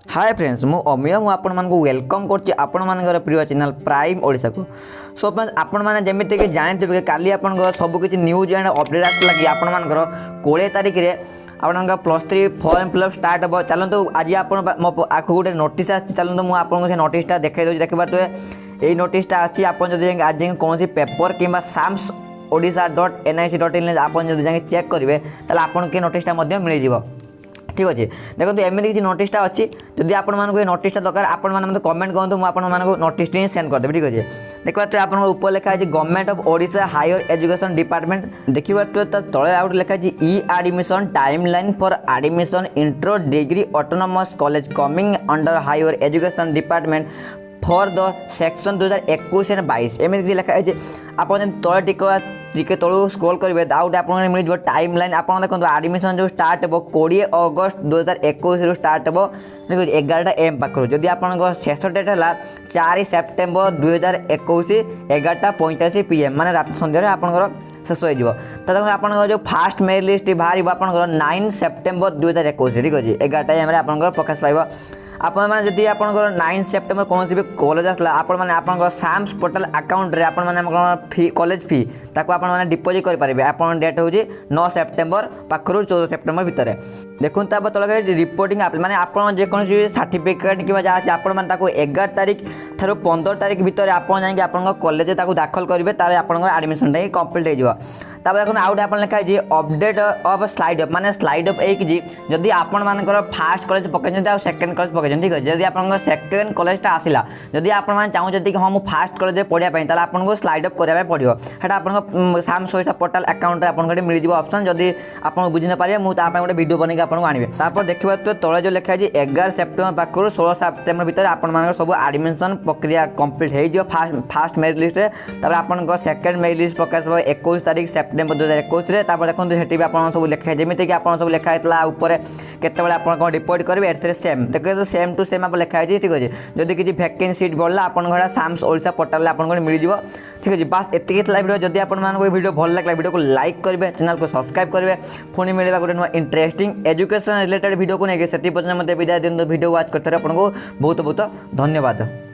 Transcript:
Hi friends मु अमिय मु आपण मानक वेलकम करछि आपण मानकर प्रिय चैनल प्राइम ओडिशा को। सो फ्रेंड्स आपण माने जेमिति कि जानथिबे काली आपण सब किछि न्यूज एंड अपडेट आसला कि आपण मानकर 20 तारिख रे आपन +3 फॉर्म फिलअप स्टार्ट हो। चलतु आज आपण मो आखु गोटे नोटिस आछि, चलतु मु आपण से नोटिसटा देखाइ दउ देखि बात ए नोटिसटा आछि। आपण जदि आज कोनसी पेपर किबा साम्स odisha.nic.in आपन जदि जाके चेक करिवे ताले आपन के नोटिसटा मध्ये मिलि जिवो। ठीक अच्छे देखो एमती किसी नोटिसटा अच्छी जदि आपण मानक नोटिसटा दरकार आपण मैंने कमेंट करूँ मुझे आपण मानक नोटिस ही सेंड करदेवी। ठीक अच्छे देखा आप ऊपर लिखा है government of Odisha higher education department देखा तले आउट लिखा है e admission timeline for admission into degree autonomous college coming under higher education department for the session 2021 and 22 एमती किसी लिखा है। आप तले टिके तलू स्क्रोल करेंगे आउट आप मिल टाइम लाइन आप देखो एडमिशन जो स्टार्ट हो 20 अगस्त 2021 स्टार्ट हो 11 AM पाखर जदि आप शेष डेट है 4 सेप्टेम्बर 2021 11:45 PM माने रात संध्यारे आपंकर शेष हो। आप जो फास्ट मेरिट लिस्ट बाहर आप 9 सेप्टेम्बर 2021 ठीक अच्छे 11 AM आप प्रकाश पाइब। आपण मैंने जदि आप 9 सेप्टेम्बर कौन भी कॉलेज आसला आप साम्स पोर्टाल अकाउंट रे आप फी कॉलेज फी ताको आप डिपोजिट करेंगे। आप डेट हूँ 9 सेप्टेम्बर पाखर 14 सेप्टेम्बर भितर देखो तल रिपोर्टिंग माने आप जेकोसी सर्टिफिकेट कि जहाँ अच्छे आपण 11 तारिख ठार 15 तारिख भितर आप कॉलेज दाखल करेंगे ताले आपंकर एडमिशन कम्प्लीट हो। देखो आउट आप लिखा है अपडेट ऑफ स्लाइड अप माने स्लाइड अप एक जदि आपण मानकर फास्ट कॉलेज पकड़ सेकेंड कॉलेज पकड़ ठीक है जदि आप सेकेंड कॉलेजटा आसला जदि आप चाहते कि हाँ मुझे फास्ट कॉलेज पढ़ाई आपको स्लाइड अप करने पड़ो है आप साम्स ओडिशा पोर्टाल अकाउंट आपको मिल जाए ऑप्शन जदि आप बुझी न पारे मुझे गोटे वीडियो बनई आपको आने देखा तले जो लिखा है 11 सेप्टेम्बर पाखर 16 सेप्टेम्बर भितर आप सब एडमिशन प्रक्रिया कम्प्लीट हो फास्ट मेरिट लिस्ट आप सेकेंड मेरिट लिस्ट प्रकाश 21 तारिख सेप्टेम्बर 2021 देखो से आप सब लिखाई जमीती कि आप सब लिखाई ऊपर केतबेले आप डिपोजिट करेंगे एथेरे सेम देखिए सेम टू सेम आप लिखाई ठीक अच्छे जदि किसी वैकेंसी सीट बढ़ला आप साम्स ओडिशा पोर्टाल आपको मिल जाए। ठीक अच्छे बास एतिक वीडियो जदि आपको वीडियो भल लगे वीडियो को लाइक करेंगे चैनल को सब्सक्राइब करेंगे पुणी मिलवा गोटे नुआ इंटरेस्टिंग एजुकेशन रिलेटेड वीडियो को लेकर से पर्यटन मत विदाय दिखाँ वीडियो वाच करते आपको बहुत बहुत धन्यवाद।